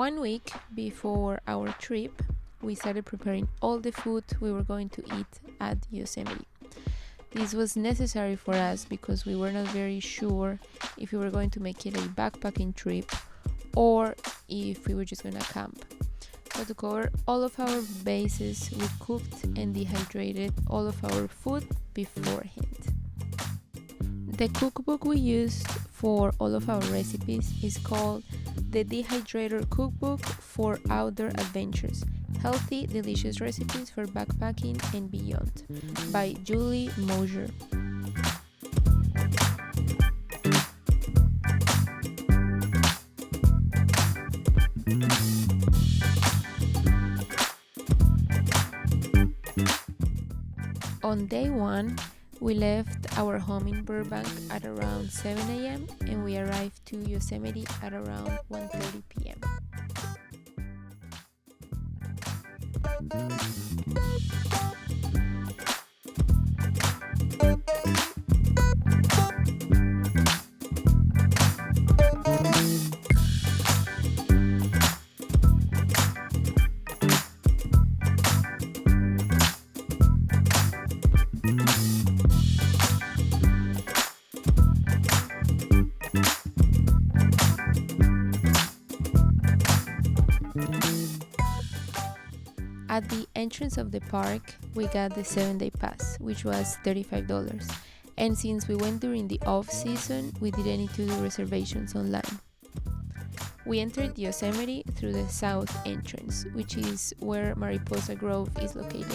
One week before our trip, we started preparing all the food we were going to eat at Yosemite. This was necessary for us because we were not very sure if we were going to make it a backpacking trip or if we were just going to camp. So to cover all of our bases, we cooked and dehydrated all of our food beforehand. The cookbook we used for all of our recipes is called the Dehydrator Cookbook for Outdoor Adventures: Healthy, Delicious Recipes for Backpacking and Beyond by Julie Muir. On day 1, we left our home in Burbank at around 7 a.m. and we arrived to Yosemite at around 1:30 p.m. At the entrance of the park, we got the 7-day pass, which was $35. And since we went during the off-season, we didn't need to do reservations online. We entered Yosemite through the south entrance, which is where Mariposa Grove is located.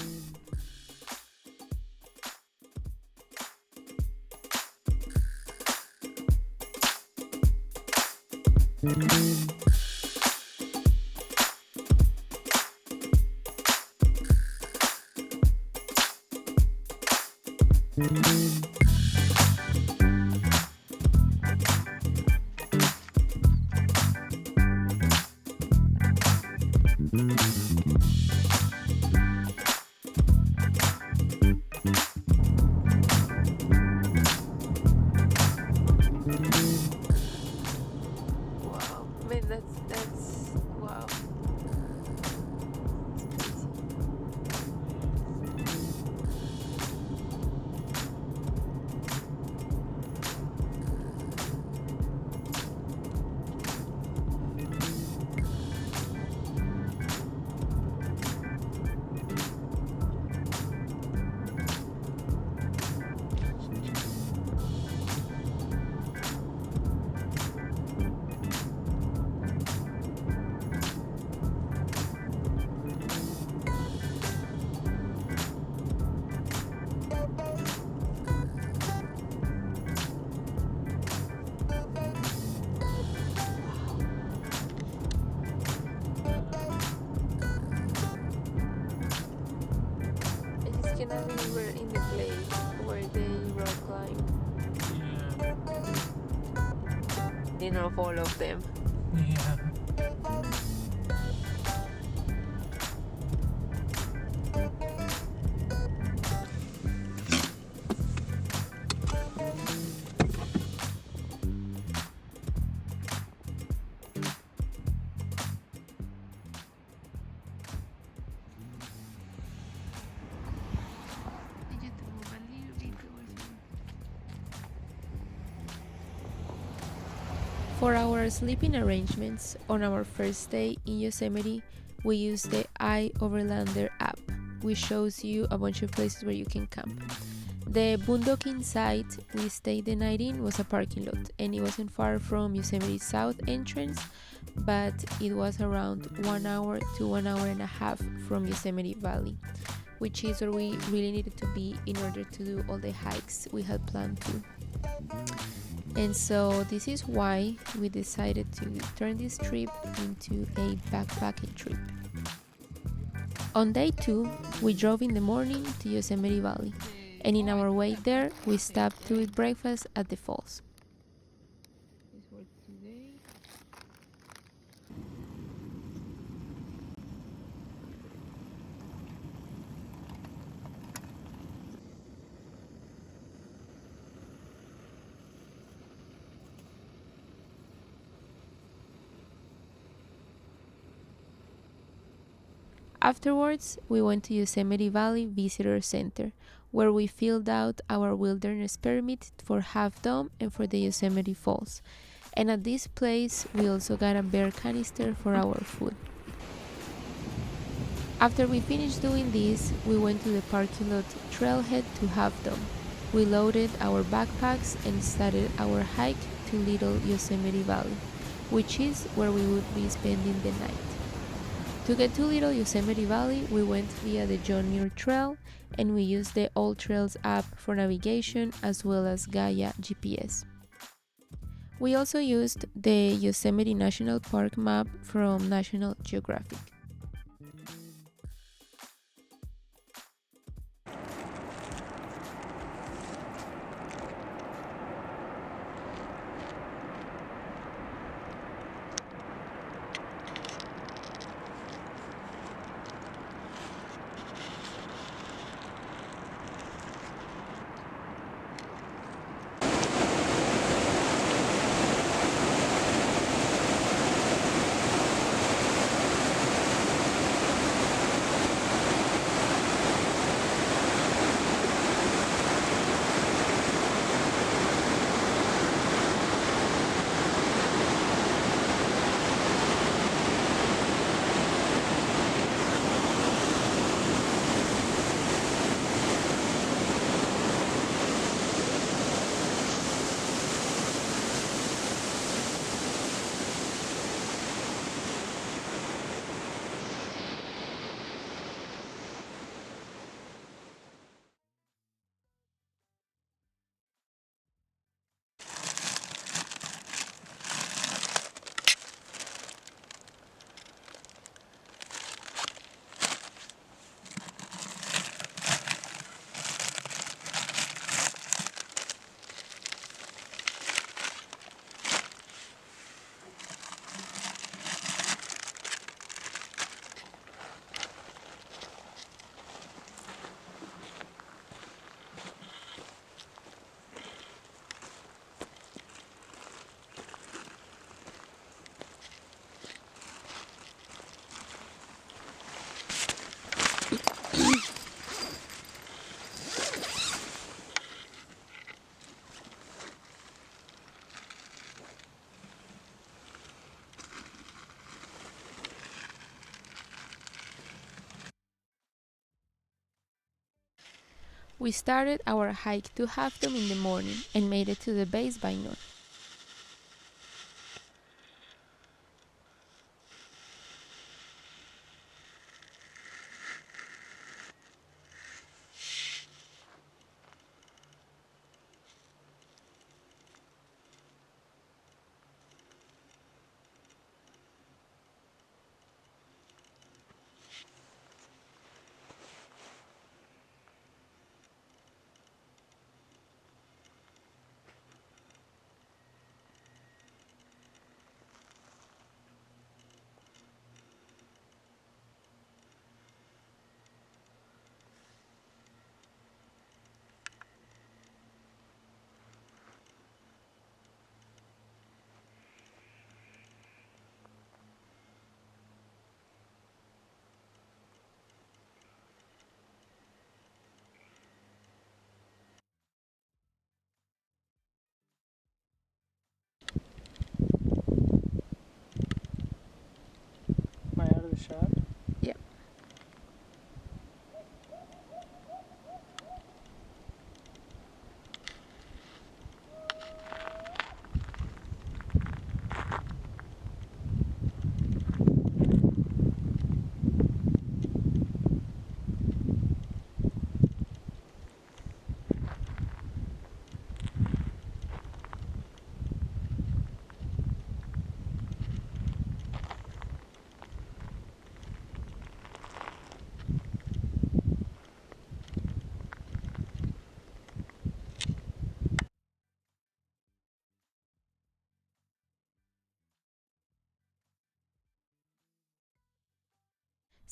Wow, man, that's wow. Now we were in the place where they rock climb. Yeah. You know, all of them. Yeah. For our sleeping arrangements on our first day in Yosemite, we used the iOverlander app, which shows you a bunch of places where you can camp. The boondocking site we stayed the night in was a parking lot, and it wasn't far from Yosemite's south entrance, but it was around 1 hour to 1 hour and a half from Yosemite Valley, which is where we really needed to be in order to do all the hikes we had planned to. And so this is why we decided to turn this trip into a backpacking trip. On day 2, we drove in the morning to Yosemite Valley, and in our way there, we stopped to eat breakfast at the falls. Afterwards, we went to Yosemite Valley Visitor Center, where we filled out our wilderness permit for Half Dome and for the Yosemite Falls. And at this place, we also got a bear canister for our food. After we finished doing this, we went to the parking lot trailhead to Half Dome. We loaded our backpacks and started our hike to Little Yosemite Valley, which is where we would be spending the night. To get to Little Yosemite Valley, we went via the John Muir Trail, and we used the All Trails app for navigation as well as Gaia GPS. We also used the Yosemite National Park map from National Geographic. We started our hike to Half Dome in the morning and made it to the base by noon. Am I out of the shot? Yep.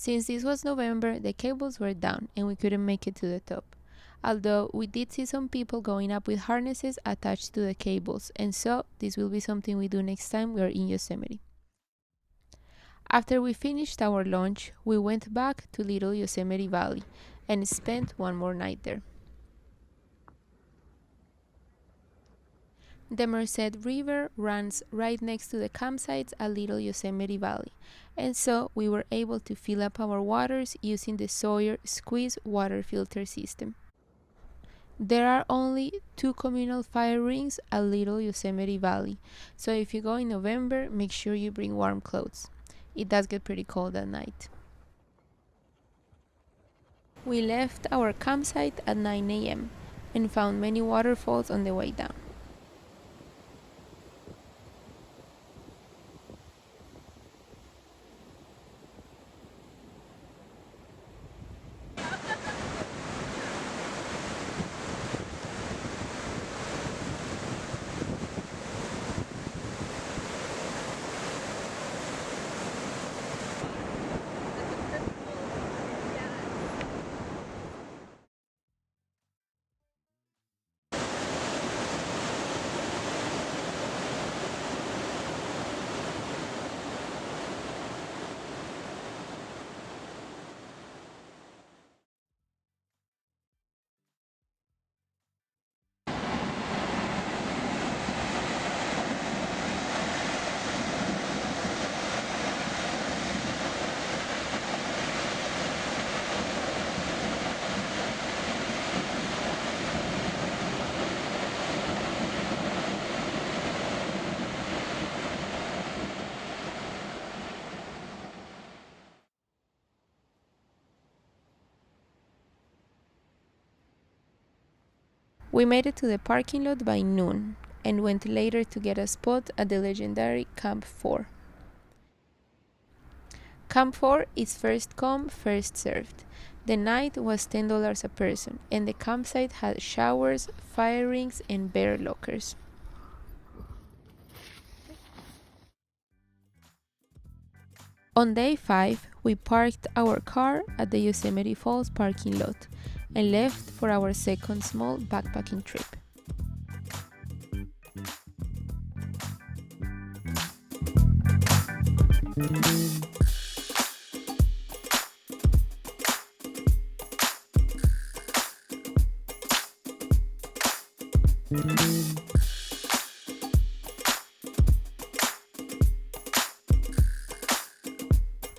Since this was November, the cables were down and we couldn't make it to the top. Although we did see some people going up with harnesses attached to the cables, and so this will be something we do next time we are in Yosemite. After we finished our lunch, we went back to Little Yosemite Valley and spent one more night there. The Merced River runs right next to the campsites at Little Yosemite Valley, and so we were able to fill up our waters using the Sawyer squeeze water filter system. There are only 2 communal fire rings at Little Yosemite Valley, so if you go in November, make sure you bring warm clothes. It does get pretty cold at night. We left our campsite at 9 a.m. and found many waterfalls on the way down. We made it to the parking lot by noon and went later to get a spot at the legendary Camp 4. Camp 4 is first come, first served. The night was $10 a person, and the campsite had showers, fire rings, and bear lockers. On day 5, we parked our car at the Yosemite Falls parking lot and left for our second small backpacking trip.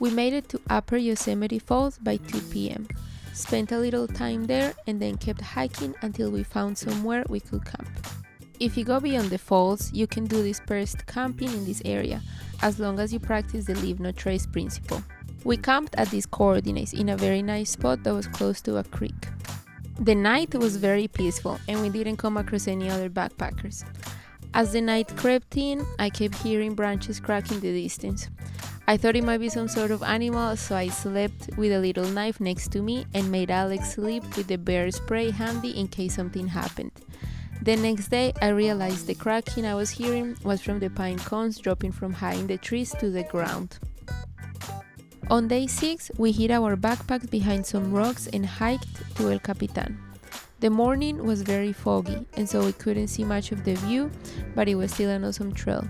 We made it to Upper Yosemite Falls by 2 p.m., spent a little time there, and then kept hiking until we found somewhere we could camp. If you go beyond the falls, you can do dispersed camping in this area, as long as you practice the leave no trace principle. We camped at these coordinates in a very nice spot that was close to a creek. The night was very peaceful, and we didn't come across any other backpackers. As the night crept in, I kept hearing branches crack in the distance. I thought it might be some sort of animal, so I slept with a little knife next to me and made Alex sleep with the bear spray handy in case something happened. The next day, I realized the cracking I was hearing was from the pine cones dropping from high in the trees to the ground. On day 6, we hid our backpacks behind some rocks and hiked to El Capitan. The morning was very foggy, and so we couldn't see much of the view, but it was still an awesome trail.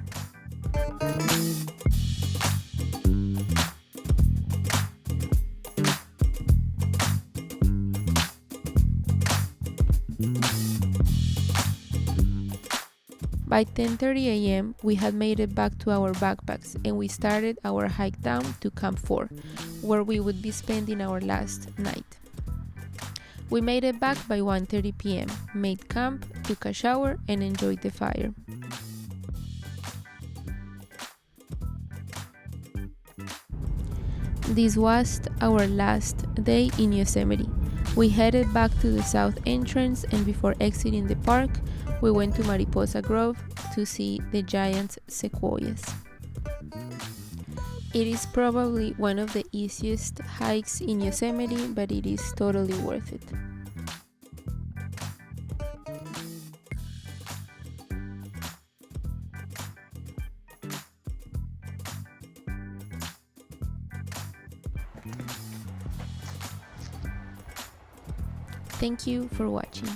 By 10:30 a.m., we had made it back to our backpacks and we started our hike down to Camp 4, where we would be spending our last night. We made it back by 1:30 p.m., made camp, took a shower, and enjoyed the fire. This was our last day in Yosemite. We headed back to the south entrance, and before exiting the park, we went to Mariposa Grove to see the giant sequoias. It is probably one of the easiest hikes in Yosemite, but it is totally worth it. Thank you for watching.